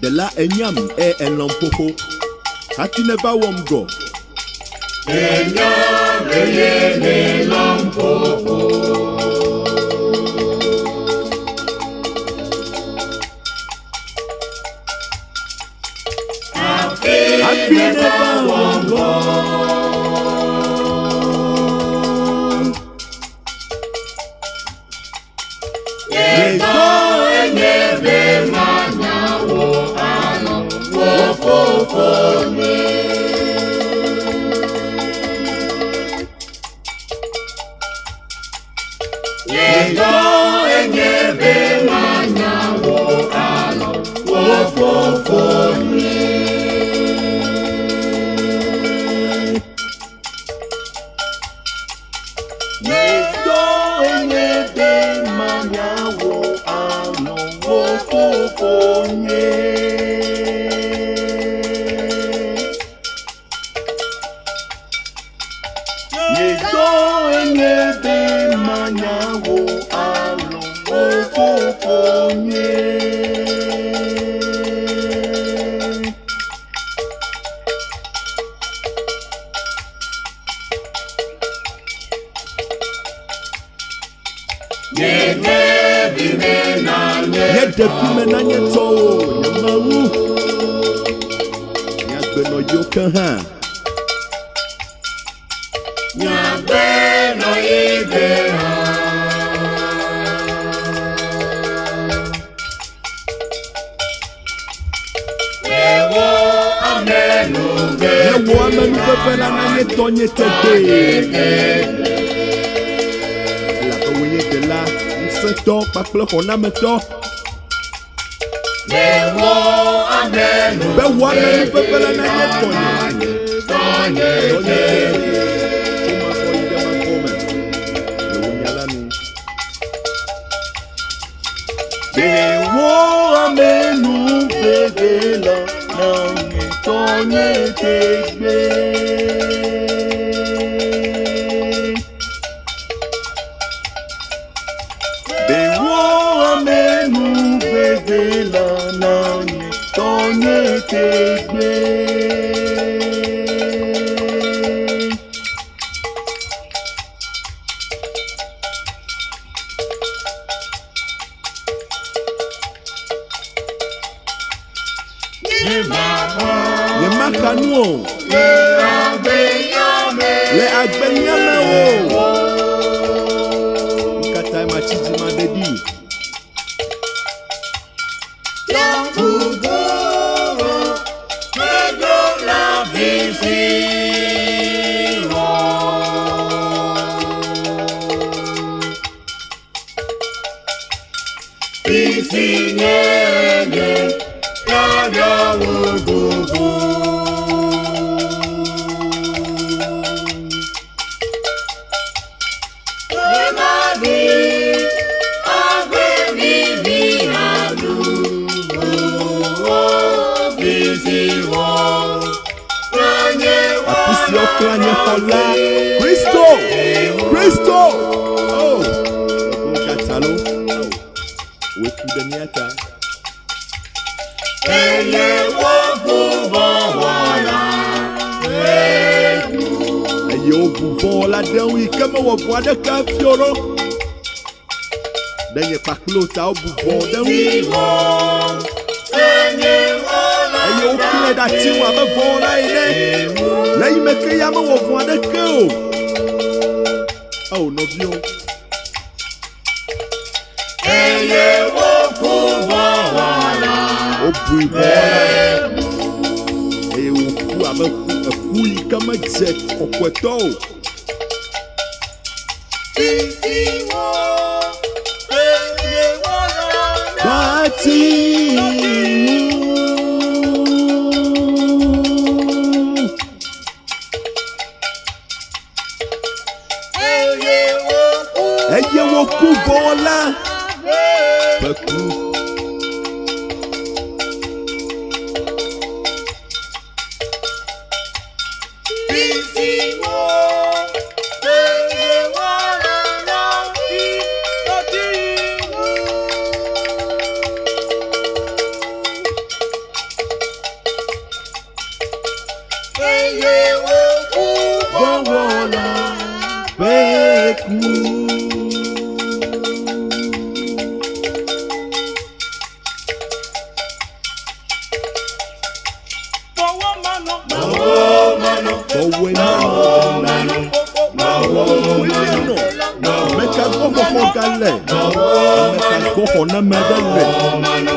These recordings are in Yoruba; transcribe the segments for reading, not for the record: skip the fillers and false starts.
De la enyam enlampopo. Hati never wom go. Enyam enlampopo. Hati never wom go. On a maintenant. ameka kɔxɔ na me ɖe le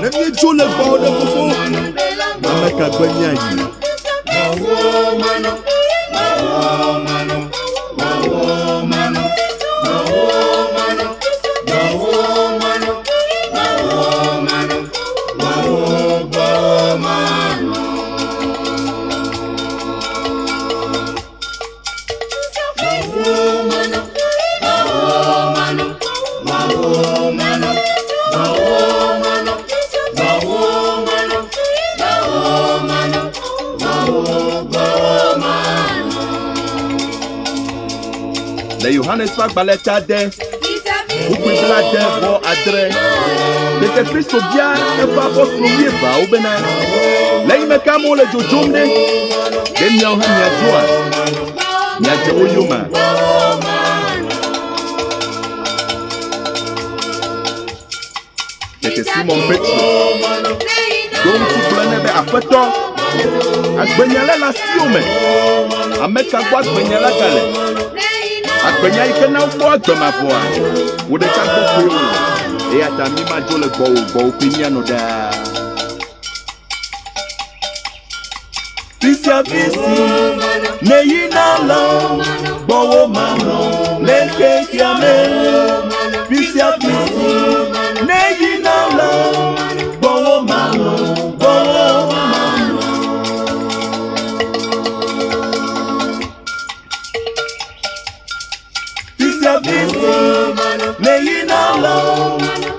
ne míedzo le gbɔ ɖe fofo ameka gbe nya yi. Le Yohanes ƒe agbalẽ ta de wokui bla de vɔ adre ɖeke Kristo bia eƒe apɔstolo wuieveawo bena le yi me ka amewo le dzodzom ɖe ɖe miawo hã miadzoa miadze wo yome. Ɖeke Simon Petro ɖo ŋutsu gblɔ nɛ be aƒetɔ agbenya le asiwo me ame ka gbɔ agbenya la gale agbenya yi ke na wokpɔ agbemavɔa wo ɖeka gbɔ koe wo eya ta mi ma dzo le gbɔwò kpe mianɔ ɖaa. Fisia fisi ne yina la gbɔwò manɔ le xexea me. Fisia fisi ne yina la gbɔwò manɔ gbɔwò manɔ. Fisia fisi ne yina la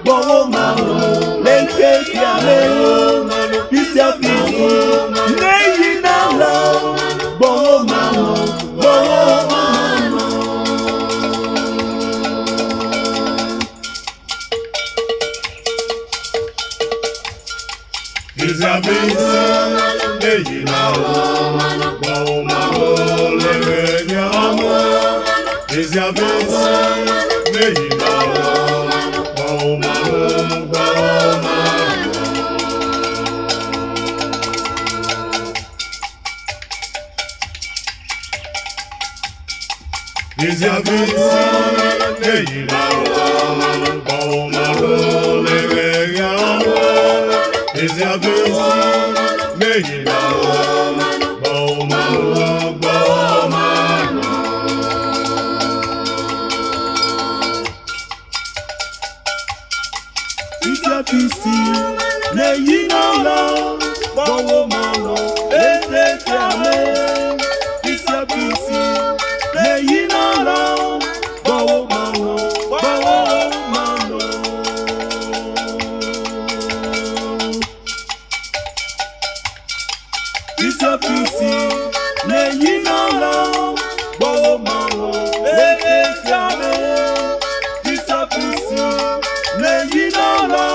gbɔwò manɔ le xexea me. Fisia fisi ne yina la gbɔwò manɔ gbɔwò manɔ. Fisia fisi ne yina la gbɔwò manɔ le xexea me. Fisia fisi ne yina la gbɔwò manɔ gbɔwò manɔ. Fisia fisi ne yina la gbɔwò manɔ le xexea me. Fisia fisi ne yina la gbɔwò manɔ gbɔwò manɔ. Fisia fisi ne yina la gbɔwò manɔ le xexea me. Fisia fisi ne yina la gbɔwò manɔ gbɔwò manɔ. Fisia fisi ne yina la gbɔwò manɔ le xexea me. Fisia fisi ne yina la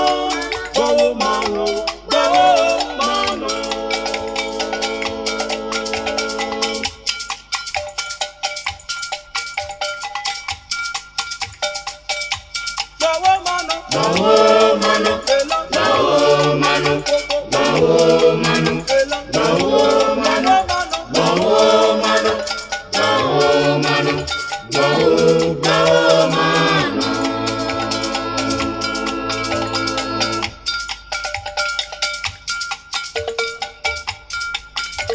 gbɔwò manɔ gbɔwò manɔ. Gbɔwò manɔ gbɔwò manɔ gbɔwò manɔ gbɔwò manɔ gbɔwò manɔ gbɔwò manɔ gbɔwò manɔ gbɔwò manɔ.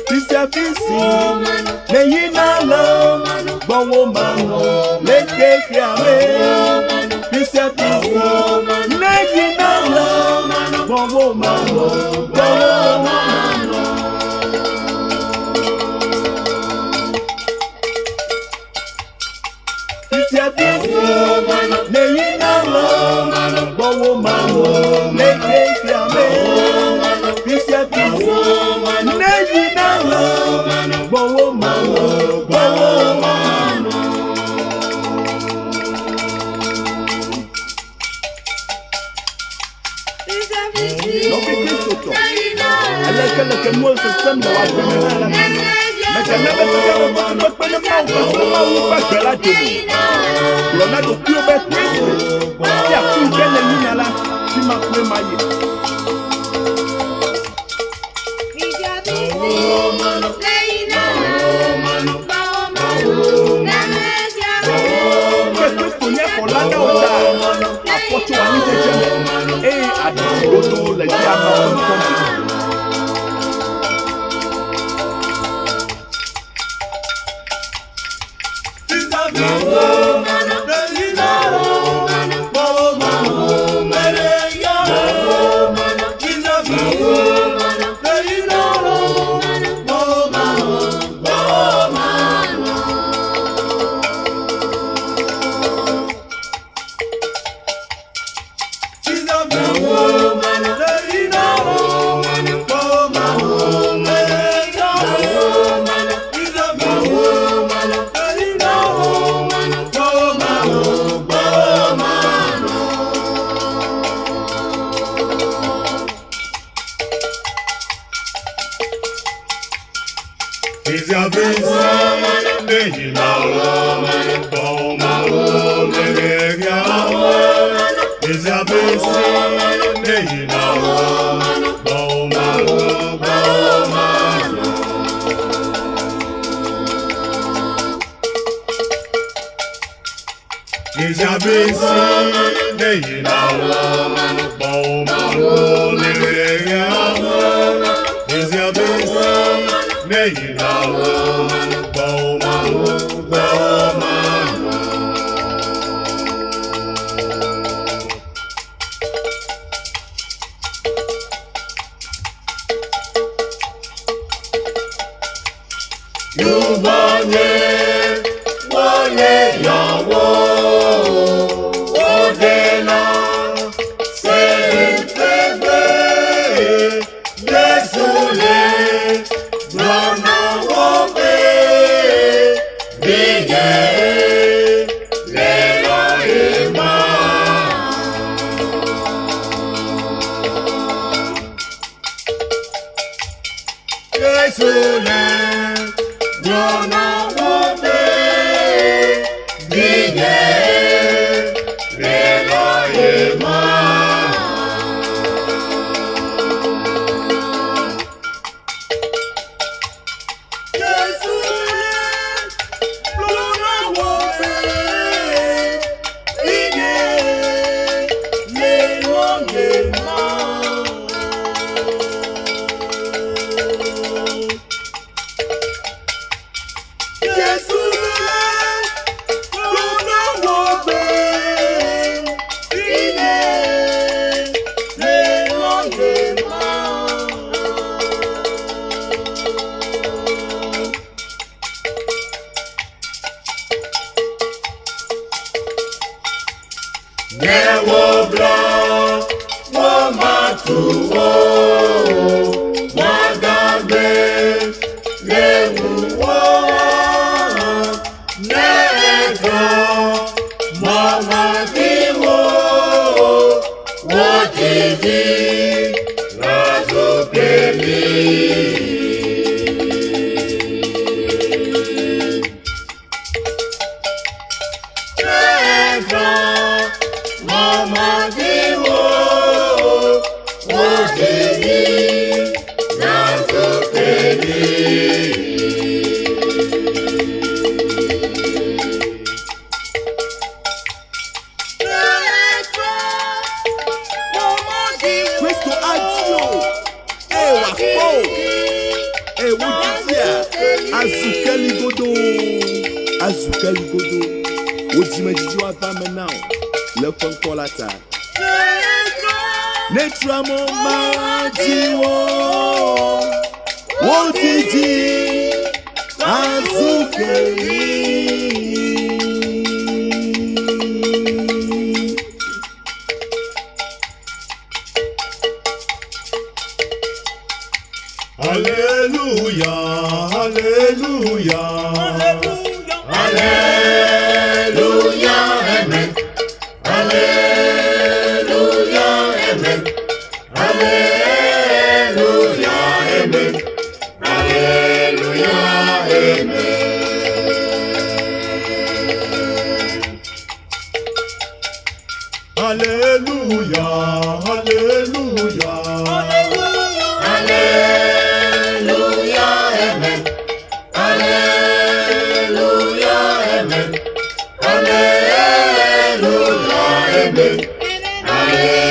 Fisia fisi ne yina la gbɔwò manɔ le xexea me. Fisia fisi ne yina la gbɔwò manɔ gbɔwò manɔ. Fisia fisi ne yina la gbɔwò manɔ le xexea me. Fisia fisi ne yina la gbɔwò manɔ gbɔwò manɔ. Lɔfi Kristo tɔ ale ke le ke nu sesem le wa gbeme na la meke ne be tega le kpekpe ne mawu ƒe gbe la dome gblɔ na ɖokuiwo be Kristo asi afi yi ke le yina la fi ma kple ma yi. Ke Kristo nye xɔla na wo ta afɔtso anyi dzeme eye aɖiɖoɖo le dzi ama ƒe ŋkɔ me. Amen.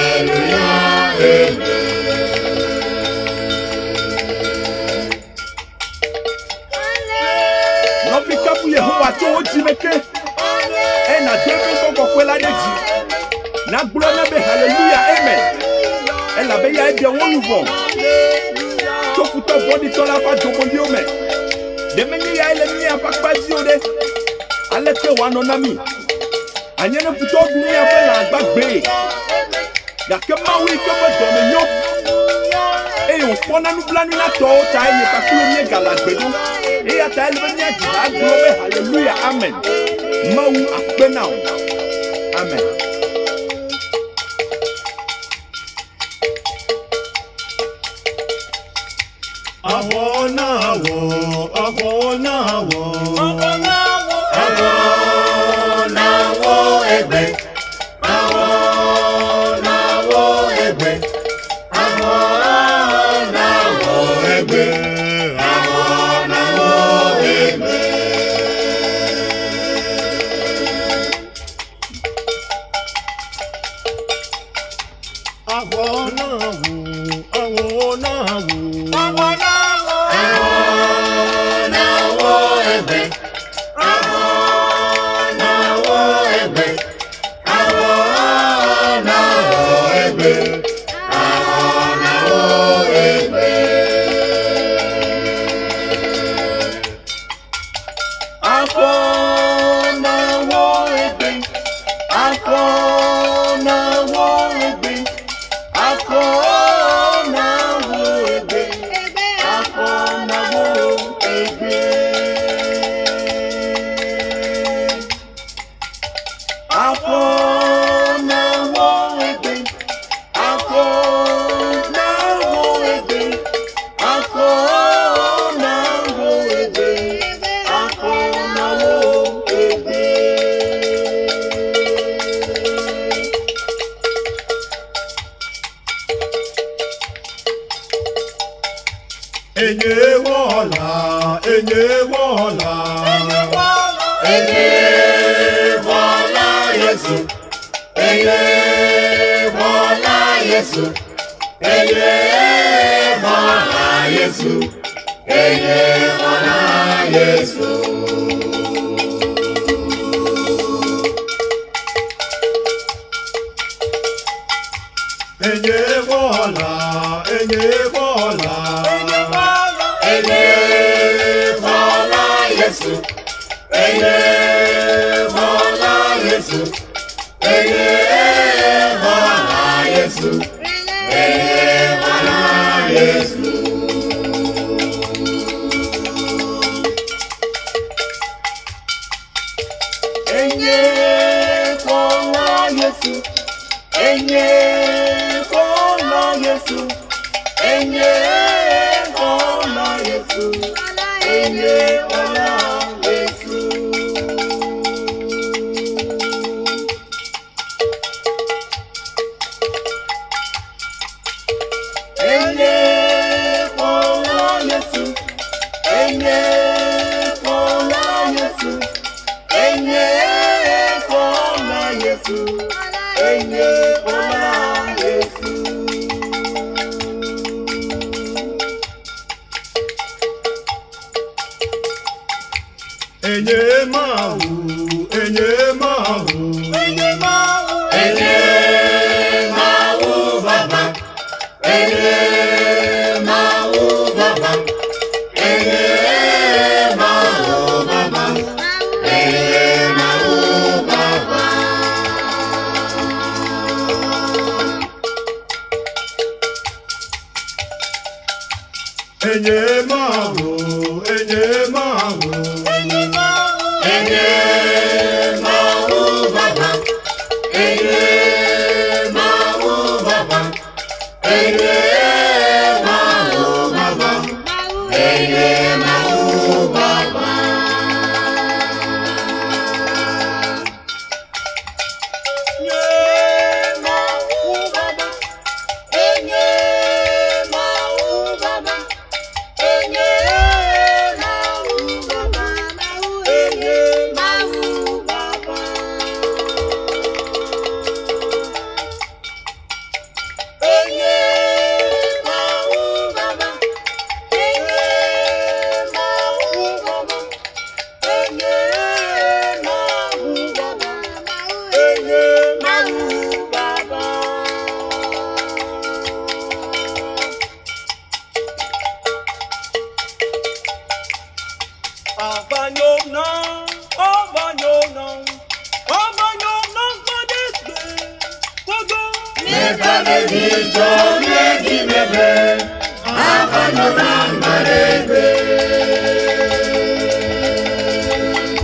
la de dzi na gblɔ na be hallelujah amen elabe ya eɖe wɔnu vɔ tso futɔ vɔɖitɔ la ƒe adzɔbɔliwo me ɖe menye ya ele míaƒe akpadziwo ɖe aleke wòanɔ na mi anye ne futɔ ɖu míaƒe lã gbagbe gake Mawu yi ke ƒe dɔme nyo eye wòkpɔna nublanui na tɔwo ta eye kaklo míegale agbe ɖo eya ta ele be míadzi ha agblɔ be hallelujah amen Mawu akpe na wo amen.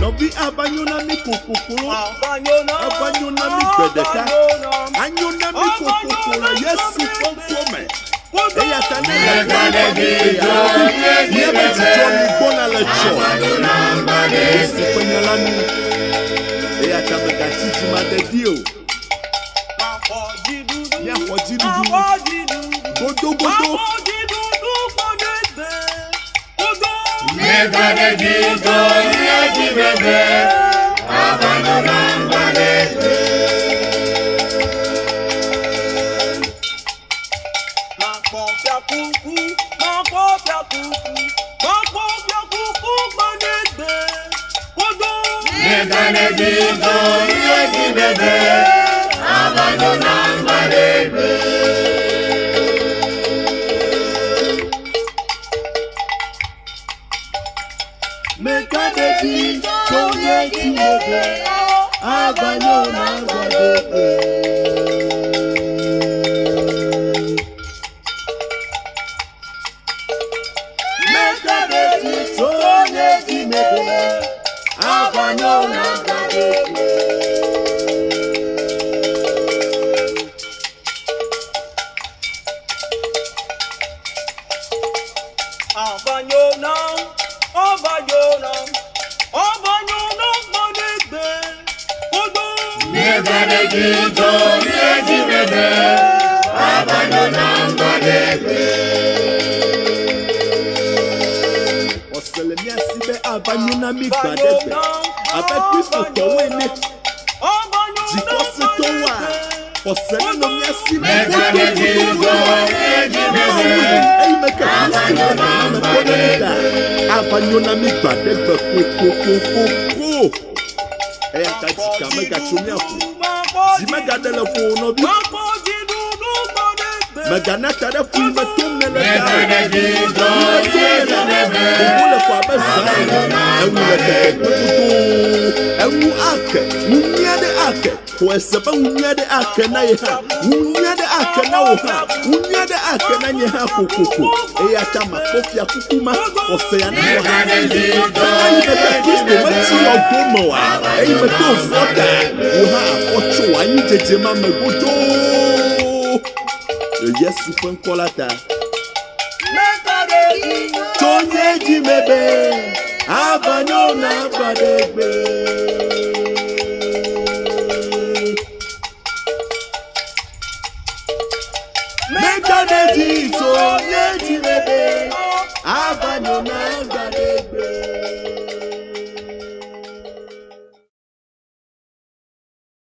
Novi abanyona mi kokokoro. Abanyona mi gbedeka. Anyona mi kokokoro. Yesu fonkome. Eya tane ya tane ya. Yebe titoni bona le cho. Yesu kwenyalani. Eya tame katiti madedio. Ya hojidudu. Godo godo. Oselemia sibe abanyona mi gbadegbe. Abe Kristo towene. Jikosi towa. Oselemia sibe godo. Abanyona mi gbadegbe koko. Eya katika mega chumyafu. Zimega telefone obi. Magana tada fui matumne le da. Umule kwa besa. Ewule keke. Ewu ake. Unyade ake. Kweseba unyade ake na yeha. Unyade ake na oha. Unyade ake na nyeha kukuku. Eya chama kofi ya kukuma. Oseya na wa. Ayi meka Kristo meti ogomo wa. Eyi meka ofoda. Uha ocho ayi jejema megodo. Yesu penkolata. Tonye jimebe. Abanyona badegbe. Meka de jito.